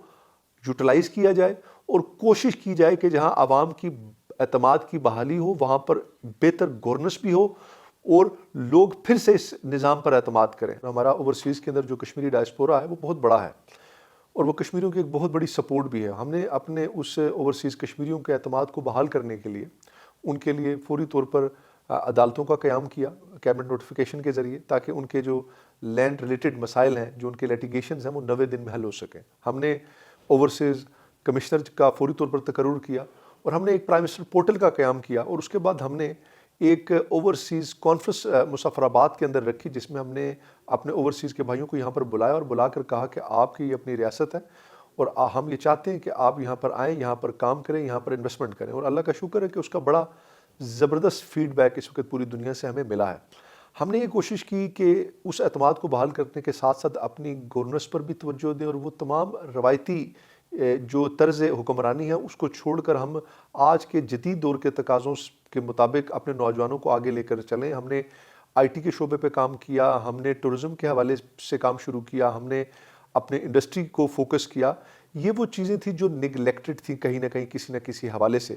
یوٹیلائز کیا جائے، اور کوشش کی جائے کہ جہاں عوام کی اعتماد کی بحالی ہو، وہاں پر بہتر گورننس بھی ہو، اور لوگ پھر سے اس نظام پر اعتماد کریں۔ ہمارا اوورسیز کے اندر جو کشمیری ڈائسپورا ہے وہ بہت بڑا ہے، اور وہ کشمیریوں کی ایک بہت بڑی سپورٹ بھی ہے۔ ہم نے اپنے اس اوورسیز کشمیریوں کے اعتماد کو بحال کرنے کے لیے ان کے لیے فوری طور پر عدالتوں کا قیام کیا کیبنٹ نوٹیفیکیشن کے ذریعے، تاکہ ان کے جو لینڈ ریلیٹڈ مسائل ہیں، جو ان کے لیٹیگیشنز ہیں، وہ 90 دن میں حل ہو سکیں۔ ہم نے اوورسیز کمشنر کا فوری طور پر تقرر کیا، اور ہم نے ایک پرائم منسٹر پورٹل کا قیام کیا، اور اس کے بعد ہم نے ایک اوورسیز کانفرنس مظفر آباد کے اندر رکھی، جس میں ہم نے اپنے اوورسیز کے بھائیوں کو یہاں پر بلایا، اور بلا کر کہا کہ آپ کی یہ اپنی ریاست ہے، اور ہم یہ چاہتے ہیں کہ آپ یہاں پر آئیں، یہاں پر کام کریں، یہاں پر انویسٹمنٹ کریں۔ اور اللہ کا شکر ہے کہ اس کا بڑا زبردست فیڈ بیک اس وقت پوری دنیا سے ہمیں ملا ہے۔ ہم نے یہ کوشش کی کہ اس اعتماد کو بحال کرنے کے ساتھ ساتھ اپنی گورننس پر بھی توجہ دیں، اور وہ تمام روایتی جو طرز حکمرانی ہے اس کو چھوڑ کر ہم آج کے جدید دور کے تقاضوں کے مطابق اپنے نوجوانوں کو آگے لے کر چلیں۔ ہم نے آئی ٹی کے شعبے پہ کام کیا، ہم نے ٹورزم کے حوالے سے کام شروع کیا، ہم نے اپنے انڈسٹری کو فوکس کیا۔ یہ وہ چیزیں تھیں جو نگلیکٹڈ تھیں کہیں نہ کہیں کسی نہ کسی حوالے سے،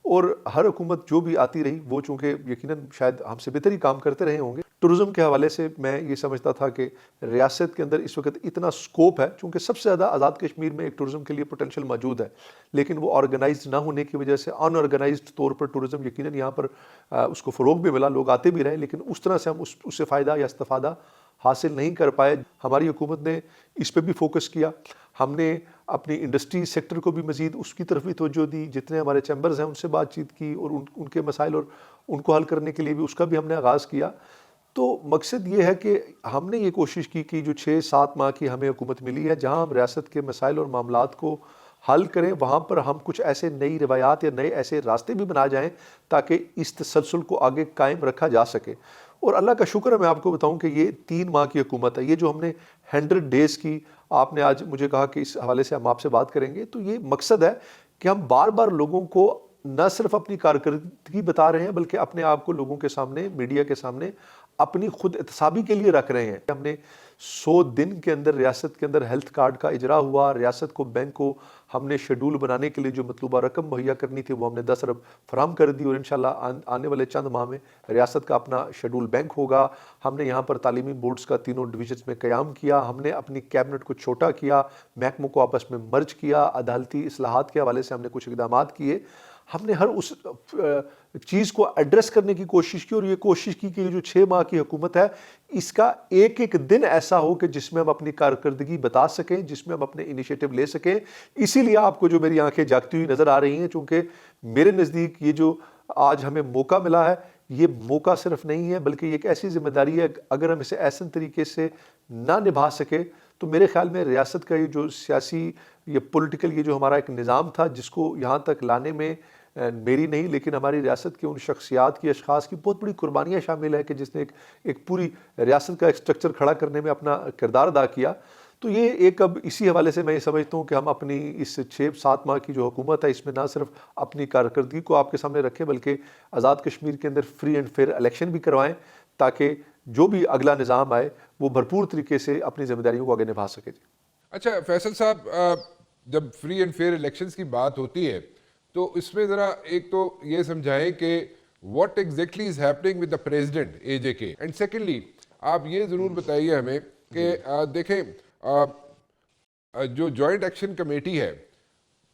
اور ہر حکومت جو بھی آتی رہی وہ چونکہ یقیناً شاید ہم سے بہتر ہی کام کرتے رہے ہوں گے۔ ٹورزم کے حوالے سے میں یہ سمجھتا تھا کہ ریاست کے اندر اس وقت اتنا سکوپ ہے، چونکہ سب سے زیادہ آزاد کشمیر میں ایک ٹورزم کے لیے پوٹینشیل موجود ہے، لیکن وہ آرگنائزڈ نہ ہونے کی وجہ سے ان آرگنائزڈ طور پر ٹورزم یقیناً یہاں پر اس کو فروغ بھی ملا، لوگ آتے بھی رہے، لیکن اس طرح سے ہم اس سے فائدہ یا استفادہ حاصل نہیں کر پائے۔ ہماری حکومت نے اس پہ بھی فوکس کیا، ہم نے اپنی انڈسٹری سیکٹر کو بھی مزید اس کی طرف بھی توجہ دی، جتنے ہمارے چیمبرز ہیں ان سے بات چیت کی، اور ان کے مسائل اور ان کو حل کرنے کے لیے بھی اس کا بھی ہم نے آغاز کیا۔ تو مقصد یہ ہے کہ ہم نے یہ کوشش کی کہ جو 6-7 ماہ کی ہمیں حکومت ملی ہے، جہاں ہم ریاست کے مسائل اور معاملات کو حل کریں، وہاں پر ہم کچھ ایسے نئی روایات یا نئے ایسے راستے بھی بنا جائیں تاکہ اس تسلسل کو آگے قائم رکھا جا سکے۔ اور اللہ کا شکر ہے، میں آپ کو بتاؤں کہ یہ 3 ماہ کی حکومت ہے، یہ جو ہم نے 100 ڈیز کی، آپ نے آج مجھے کہا کہ اس حوالے سے ہم آپ سے بات کریں گے، تو یہ مقصد ہے کہ ہم بار بار لوگوں کو نہ صرف اپنی کارکردگی بتا رہے ہیں، بلکہ اپنے آپ کو لوگوں کے سامنے، میڈیا کے سامنے اپنی خود احتسابی کے لیے رکھ رہے ہیں۔ ہم نے 100 دن کے اندر ریاست کے اندر ہیلتھ کارڈ کا اجرا ہوا، ریاست کو، بینک کو ہم نے شیڈول بنانے کے لیے جو مطلوبہ رقم مہیا کرنی تھی وہ ہم نے 10 ارب فراہم کر دی، اور انشاءاللہ آنے والے چند ماہ میں ریاست کا اپنا شیڈول بینک ہوگا۔ ہم نے یہاں پر تعلیمی بورڈز کا 3 ڈویژنز میں قیام کیا، ہم نے اپنی کیبنٹ کو چھوٹا کیا، محکموں کو آپس میں مرج کیا، عدالتی اصلاحات کے حوالے سے ہم نے کچھ اقدامات کیے۔ ہم نے ہر اس چیز کو ایڈریس کرنے کی کوشش کی، اور یہ کوشش کی کہ یہ جو 6 ماہ کی حکومت ہے، اس کا ایک ایک دن ایسا ہو کہ جس میں ہم اپنی کارکردگی بتا سکیں، جس میں ہم اپنے انیشیٹو لے سکیں۔ اسی لیے آپ کو جو میری آنکھیں جاگتی ہوئی نظر آ رہی ہیں، چونکہ میرے نزدیک یہ جو آج ہمیں موقع ملا ہے، یہ موقع صرف نہیں ہے بلکہ یہ ایک ایسی ذمہ داری ہے، اگر ہم اسے احسن طریقے سے نہ نبھا سکے تو میرے خیال میں ریاست کا یہ جو سیاسی یا پولیٹیکل یہ جو ہمارا ایک نظام تھا، جس کو یہاں تک لانے میں میری نہیں لیکن ہماری ریاست کے ان شخصیات کی، اشخاص کی بہت بڑی قربانیاں شامل ہے کہ جس نے ایک پوری ریاست کا ایک سٹرکچر کھڑا کرنے میں اپنا کردار ادا کیا، تو یہ ایک اب اسی حوالے سے میں یہ سمجھتا ہوں کہ ہم اپنی اس 6-7 ماہ کی جو حکومت ہے اس میں نہ صرف اپنی کارکردگی کو آپ کے سامنے رکھیں بلکہ آزاد کشمیر کے اندر فری اینڈ فیئر الیکشن بھی کروائیں تاکہ جو بھی اگلا نظام آئے وہ بھرپور طریقے سے اپنی ذمہ داریوں کو آگے نبھا سکے. اچھا فیصل صاحب، جب فری اینڈ فیئر الیکشنز کی بات ہوتی ہے تو اس میں ذرا ایک تو یہ سمجھائیں کہ what exactly is happening with the president A J K, and secondly آپ یہ ضرور بتائیے ہمیں کہ دیکھیں جو جوائنٹ ایکشن کمیٹی ہے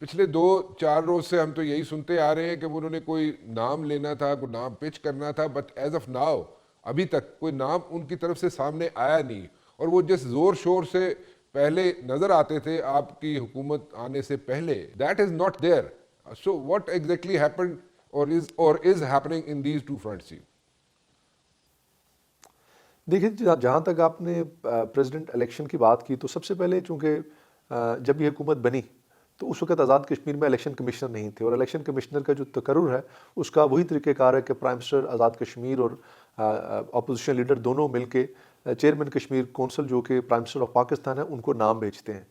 پچھلے 2-4 روز سے ہم تو یہی سنتے آ رہے ہیں کہ انہوں نے کوئی نام لینا تھا، کوئی نام پچ کرنا تھا، بٹ ایز آف ناؤ ابھی تک کوئی نام ان کی طرف سے سامنے آیا نہیں، اور وہ جس زور شور سے پہلے نظر آتے تھے آپ کی حکومت آنے سے پہلے، that is not there. So what exactly happened or is happening in these two fronts? دیکھیں جہاں تک آپ نے پریزیڈنٹ الیکشن کی بات کی تو سب سے پہلے چونکہ جب یہ حکومت بنی تو اس وقت آزاد کشمیر میں الیکشن کمشنر نہیں تھے، اور الیکشن کمشنر کا جو تقرر ہے اس کا وہی طریقہ کار ہے کہ پرائم منسٹر آزاد کشمیر اور اپوزیشن لیڈر دونوں مل کے چیئرمین کشمیر کونسل جو کہ پرائم منسٹر آف پاکستان ہے ان کو نام بھیجتے ہیں.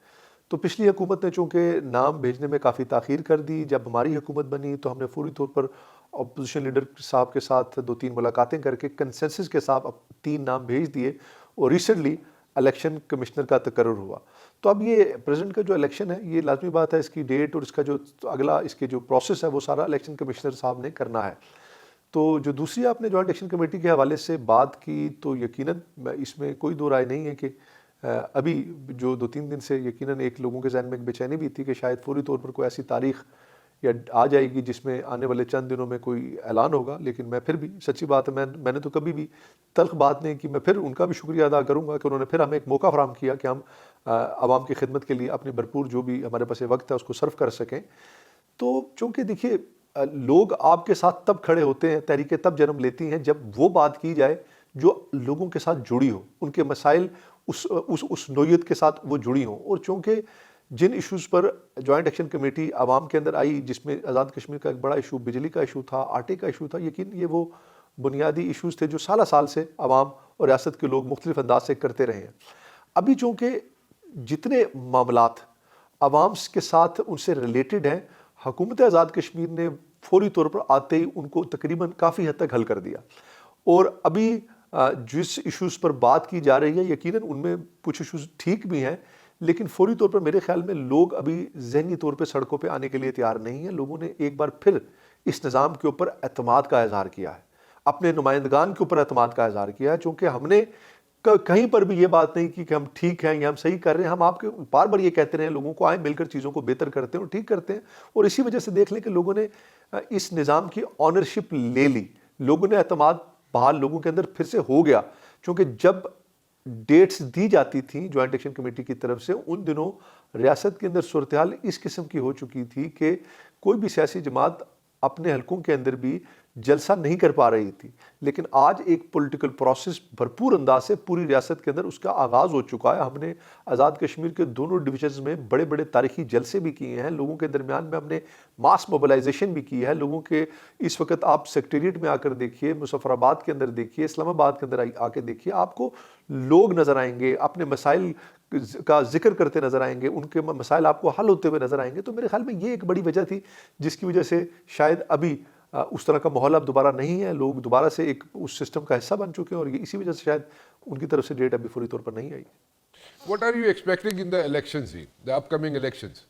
تو پچھلی حکومت نے چونکہ نام بھیجنے میں کافی تاخیر کر دی، جب ہماری حکومت بنی تو ہم نے فوری طور پر اپوزیشن لیڈر صاحب کے ساتھ 2-3 ملاقاتیں کر کے کنسنسس کے ساتھ 3 نام بھیج دیے، اور ریسنٹلی الیکشن کمشنر کا تقرر ہوا. تو اب یہ پریزیڈنٹ کا جو الیکشن ہے یہ لازمی بات ہے اس کی ڈیٹ اور اس کا جو اگلا اس کے جو پروسیس ہے وہ سارا الیکشن کمشنر صاحب نے کرنا ہے. تو جو دوسری آپ نے جوائنٹ ایکشن کمیٹی کے حوالے سے بات کی تو یقیناً اس میں کوئی دو رائے نہیں ہے کہ ابھی جو 2-3 دن سے یقیناً ایک لوگوں کے ذہن میں ایک بے چینی بھی تھی کہ شاید فوری طور پر کوئی ایسی تاریخ یا آ جائے گی جس میں آنے والے چند دنوں میں کوئی اعلان ہوگا. لیکن میں پھر بھی سچی بات ہے میں نے تو کبھی بھی تلخ بات نہیں کی. میں پھر ان کا بھی شکریہ ادا کروں گا کہ انہوں نے پھر ہمیں ایک موقع فراہم کیا کہ ہم عوام کی خدمت کے لیے اپنی بھرپور جو بھی ہمارے پاس وقت ہے اس کو صرف کر سکیں. تو چونکہ دیکھیے لوگ آپ کے ساتھ تب کھڑے ہوتے ہیں، تحریکیں تب جنم لیتی ہیں جب وہ بات کی جائے جو لوگوں کے ساتھ جڑی ہو، ان کے مسائل اس نوعیت کے ساتھ وہ جڑی ہوں. اور چونکہ جن ایشوز پر جوائنٹ ایکشن کمیٹی عوام کے اندر آئی، جس میں آزاد کشمیر کا ایک بڑا ایشو بجلی کا ایشو تھا، آٹے کا ایشو تھا، یقین یہ وہ بنیادی ایشوز تھے جو سال سے عوام اور ریاست کے لوگ مختلف انداز سے کرتے رہے ہیں. ابھی چونکہ جتنے معاملات عوام کے ساتھ ان سے ریلیٹڈ ہیں، حکومت آزاد کشمیر نے فوری طور پر آتے ہی ان کو تقریباً کافی حد تک حل کر دیا. اور ابھی جس ایشوز پر بات کی جا رہی ہے یقیناً ان میں کچھ ایشوز ٹھیک بھی ہیں، لیکن فوری طور پر میرے خیال میں لوگ ابھی ذہنی طور پہ سڑکوں پہ آنے کے لیے تیار نہیں ہیں. لوگوں نے ایک بار پھر اس نظام کے اوپر اعتماد کا اظہار کیا ہے، اپنے نمائندگان کے اوپر اعتماد کا اظہار کیا ہے. چونکہ ہم نے کہیں پر بھی یہ بات نہیں کی کہ ہم ٹھیک ہیں یا ہم صحیح کر رہے ہیں. ہم آپ کے بار بار یہ کہتے رہے ہیں لوگوں کو آئیں مل کر چیزوں کو بہتر کرتے ہیں اور ٹھیک کرتے ہیں. اور اسی وجہ سے دیکھ لیں کہ لوگوں نے اس نظام کی آنرشپ لے لی، لوگوں نے اعتماد بحال لوگوں کے اندر پھر سے ہو گیا. چونکہ جب ڈیٹس دی جاتی تھیں جوائنٹ ایکشن کمیٹی کی طرف سے ان دنوں ریاست کے اندر صورتحال اس قسم کی ہو چکی تھی کہ کوئی بھی سیاسی جماعت اپنے حلقوں کے اندر بھی جلسہ نہیں کر پا رہی تھی. لیکن آج ایک پولیٹیکل پروسیس بھرپور انداز سے پوری ریاست کے اندر اس کا آغاز ہو چکا ہے. ہم نے آزاد کشمیر کے دونوں ڈویژنز میں بڑے بڑے تاریخی جلسے بھی کیے ہیں، لوگوں کے درمیان میں ہم نے ماس موبلائزیشن بھی کی ہے. لوگوں کے اس وقت آپ سیکریٹریٹ میں آ کر دیکھیے، مظفر آباد کے اندر دیکھیے، اسلام آباد کے اندر آ کے دیکھیے، آپ کو لوگ نظر آئیں گے اپنے مسائل کا ذکر کرتے نظر آئیں گے، ان کے مسائل آپ کو حل ہوتے ہوئے نظر آئیں گے. تو میرے خیال میں یہ ایک بڑی وجہ تھی جس کی وجہ سے شاید ابھی اس طرح کا ماحول اب دوبارہ نہیں ہے، لوگ دوبارہ سے ایک اس سسٹم کا حصہ بن چکے ہیں، اور اسی وجہ سے شاید ان کی طرف سے ڈیٹ ابھی فوری طور پر نہیں آئی. What are you expecting in the elections, the upcoming elections?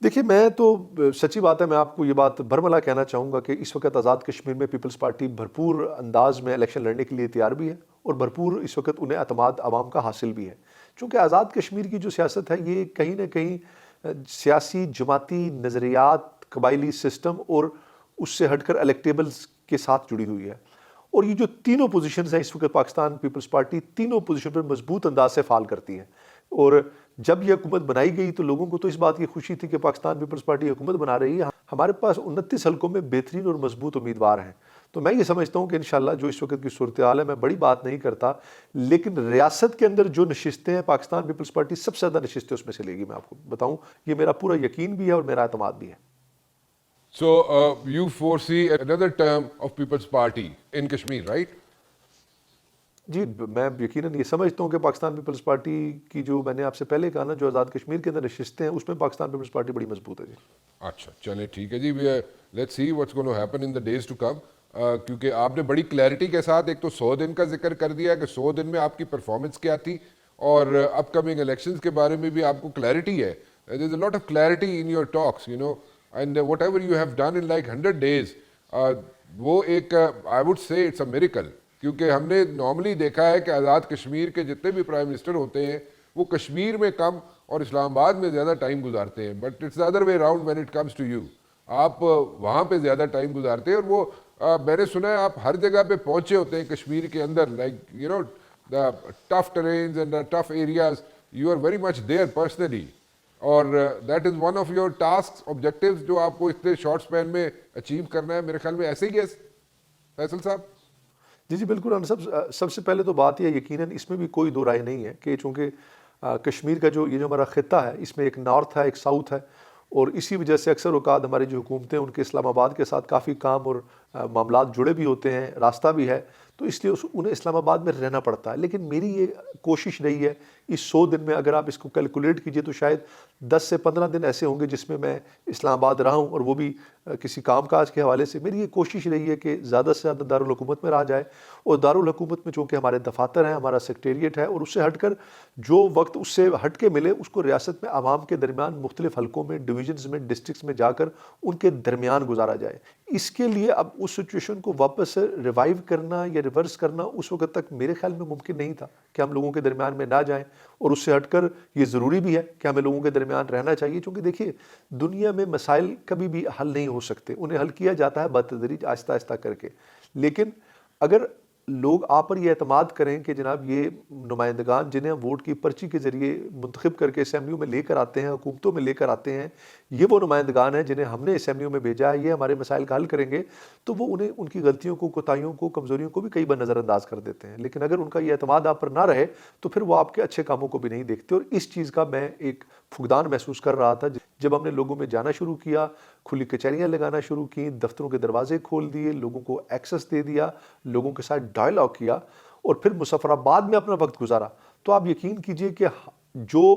دیکھیے میں تو سچی بات ہے، میں آپ کو یہ بات برملا کہنا چاہوں گا کہ اس وقت آزاد کشمیر میں پیپلز پارٹی بھرپور انداز میں الیکشن لڑنے کے لیے تیار بھی ہے، اور بھرپور اس وقت انہیں اعتماد عوام کا حاصل بھی ہے. چونکہ آزاد کشمیر کی جو سیاست ہے یہ کہیں نہ کہیں سیاسی جماعتی نظریات، قبائلی سسٹم اور اس سے ہٹ کر الیکٹیبلز کے ساتھ جڑی ہوئی ہے. اور یہ جو تینوں پوزیشنز ہیں اس وقت پاکستان پیپلز پارٹی تینوں پوزیشن پر مضبوط انداز سے فعال کرتی ہے. اور جب یہ حکومت بنائی گئی تو لوگوں کو تو اس بات کی خوشی تھی کہ پاکستان پیپلز پارٹی حکومت بنا رہی ہے. ہمارے پاس 29 حلقوں میں بہترین اور مضبوط امیدوار ہیں. تو میں یہ سمجھتا ہوں کہ انشاءاللہ جو اس وقت کی صورتحال ہے، میں بڑی بات نہیں کرتا، لیکن ریاست کے اندر جو نشستیں ہیں پاکستان پیپلز پارٹی سب سے زیادہ نشستیں اس میں سے لے گی. میں آپ کو بتاؤں یہ میرا پورا یقین بھی ہے اور میرا اعتماد بھی ہے. So you foresee another term of People's Party in Kashmir, right? جی میں یقیناً یہ سمجھتا ہوں کہ پاکستان پیپلز پارٹی کی جو میں نے آپ سے پہلے کہا نا جو آزاد کشمیر کے اندر نشستیں ہیں اس میں پاکستان پیپلز پارٹی بڑی مضبوط ہے جی. اچھا چلیں ٹھیک ہے جی. Let's see what's gonna happen in the days to come. کیونکہ آپ نے بڑی کلیئرٹی کے ساتھ ایک تو 100 دن کا ذکر کر دیا کہ 100 دن میں آپ کی پرفارمنس کیا تھی, اور اپ کمنگ الیکشنز کے بارے میں بھی آپ کو کلیئرٹی ہے. There is a lot of clarity in your talks you know, and whatever you have done in like 100 days, وہ ایک I would say it's a miracle. کیونکہ ہم نے نارملی دیکھا ہے کہ آزاد کشمیر کے جتنے بھی پرائم منسٹر ہوتے ہیں وہ کشمیر میں کم اور اسلام آباد میں زیادہ ٹائم گزارتے ہیں, but it's other way around when it comes to you. آپ وہاں پہ زیادہ ٹائم گزارتے ہیں, اور وہ میں نے سنا ہے آپ ہر جگہ پہ پہنچے ہوتے ہیں کشمیر کے اندر, like you know the tough terrains and the tough areas, you are very much there personally, اور that is one of your task objectives جو آپ کو اتنے شارٹ اسپین میں اچیو کرنا ہے. میرے خیال میں ایسے ہی ہے فیصل صاحب. جی بالکل. سب سے پہلے تو بات یہ یقیناً اس میں بھی کوئی دو رائے نہیں ہے کہ چونکہ کشمیر کا جو ہمارا خطہ ہے اس میں ایک نارتھ ہے ایک ساؤتھ ہے, اور اسی وجہ سے اکثر اوقات ہماری جو حکومتیں ان کے اسلام آباد کے ساتھ کافی کام اور معاملات جڑے بھی ہوتے ہیں, راستہ بھی ہے, تو اس لیے انہیں اسلام آباد میں رہنا پڑتا ہے. لیکن میری یہ کوشش رہی ہے اس 100 دن میں اگر آپ اس کو کیلکولیٹ کیجئے تو شاید 10 سے 15 دن ایسے ہوں گے جس میں میں اسلام آباد رہا ہوں, اور وہ بھی کسی کام کاج کے حوالے سے. میری یہ کوشش رہی ہے کہ زیادہ سے زیادہ دارالحکومت میں رہا جائے, اور دارالحکومت میں چونکہ ہمارے دفاتر ہیں, ہمارا سیکریٹریٹ ہے, اور اس سے ہٹ کر جو وقت اس سے ہٹ کے ملے اس کو ریاست میں عوام کے درمیان مختلف حلقوں میں, ڈویژنز میں, ڈسٹرکٹس میں جا کر ان کے درمیان گزارا جائے. اس کے لیے اب اس سچویشن کو واپس ریوائیو کرنا یا ریورس کرنا اس وقت تک میرے خیال میں ممکن نہیں تھا کہ ہم لوگوں کے درمیان میں نہ جائیں, اور اس سے ہٹ کر یہ ضروری بھی ہے کہ ہمیں لوگوں کے درمیان رہنا چاہیے. چونکہ دیکھیے دنیا میں مسائل کبھی بھی حل نہیں ہو سکتے, انہیں حل کیا جاتا ہے بتدریج آہستہ آہستہ کر کے. لیکن اگر لوگ آپ پر یہ اعتماد کریں کہ جناب یہ نمائندگان جنہیں ہم ووٹ کی پرچی کے ذریعے منتخب کر کے اسمبلیوں میں لے کر آتے ہیں, حکومتوں میں لے کر آتے ہیں, یہ وہ نمائندگان ہیں جنہیں ہم نے اسمبلیوں میں بھیجا ہے, یہ ہمارے مسائل کا حل کریں گے, تو وہ انہیں ان کی غلطیوں کو, کوتاہیوں کو, کمزوریوں کو بھی کئی بار نظر انداز کر دیتے ہیں. لیکن اگر ان کا یہ اعتماد آپ پر نہ رہے تو پھر وہ آپ کے اچھے کاموں کو بھی نہیں دیکھتے. اور اس چیز کا میں ایک فقدان محسوس کر رہا تھا جب ہم نے لوگوں میں جانا شروع کیا, کھلی کچہریاں لگانا شروع کی, دفتروں کے دروازے کھول دیے, لوگوں کو ایکسس دے دیا, لوگوں کے ساتھ ڈائلاگ کیا, اور پھر مظفرآباد میں اپنا وقت گزارا. تو آپ یقین کیجئے کہ جو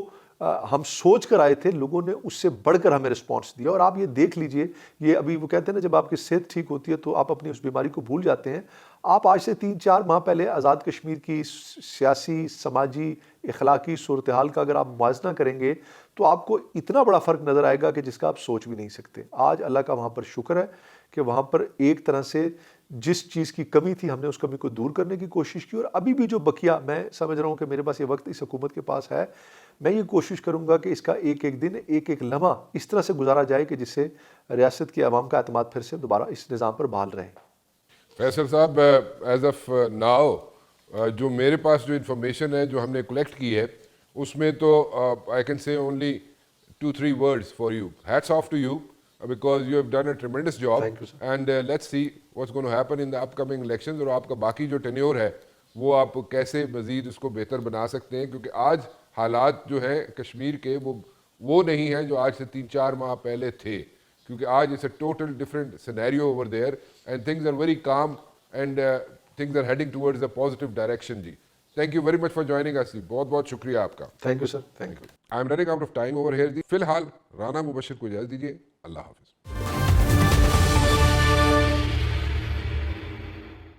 ہم سوچ کر آئے تھے لوگوں نے اس سے بڑھ کر ہمیں رسپانس دیا. اور آپ یہ دیکھ لیجئے, یہ ابھی وہ کہتے ہیں نا جب آپ کی صحت ٹھیک ہوتی ہے تو آپ اپنی اس بیماری کو بھول جاتے ہیں. آپ آج سے 3-4 ماہ پہلے آزاد کشمیر کی سیاسی, سماجی, اخلاقی صورتحال کا اگر آپ موازنہ کریں گے تو آپ کو اتنا بڑا فرق نظر آئے گا کہ جس کا آپ سوچ بھی نہیں سکتے. آج اللہ کا وہاں پر شکر ہے کہ وہاں پر ایک طرح سے جس چیز کی کمی تھی ہم نے اس کمی کو دور کرنے کی کوشش کی, اور ابھی بھی جو بقیہ, میں سمجھ رہا ہوں کہ میرے پاس یہ وقت اس حکومت کے پاس ہے, میں یہ کوشش کروں گا کہ اس کا ایک ایک دن, ایک ایک لمحہ اس طرح سے گزارا جائے کہ جس سے ریاست کے عوام کا اعتماد پھر سے دوبارہ اس نظام پر بحال رہے. فیصل صاحب, ایز آف ناؤ جو میرے پاس جو انفارمیشن ہے جو ہم نے کلیکٹ کی ہے اس میں تو I can say only 2-3 words for you. Hats off to you because you have done a tremendous job. Thank you, sir. And let's see what's going to happen in the upcoming elections, اور آپ کا باقی جو tenure ہے وہ آپ کیسے مزید اس کو بہتر بنا سکتے ہیں, کیونکہ آج حالات جو ہیں کشمیر کے وہ نہیں ہیں جو آج سے 3-4 ماہ پہلے تھے, کیونکہ آج it's a total different scenario over there and things are very calm and things are heading towards a positive direction. G thank you very much for joining us. بہت بہت شکریہ آپ کا. Thank you sir, thank you. I am running out of time over here. جی فی الحال رانا مبشر کو اجازت دیجیے. اللہ حافظ.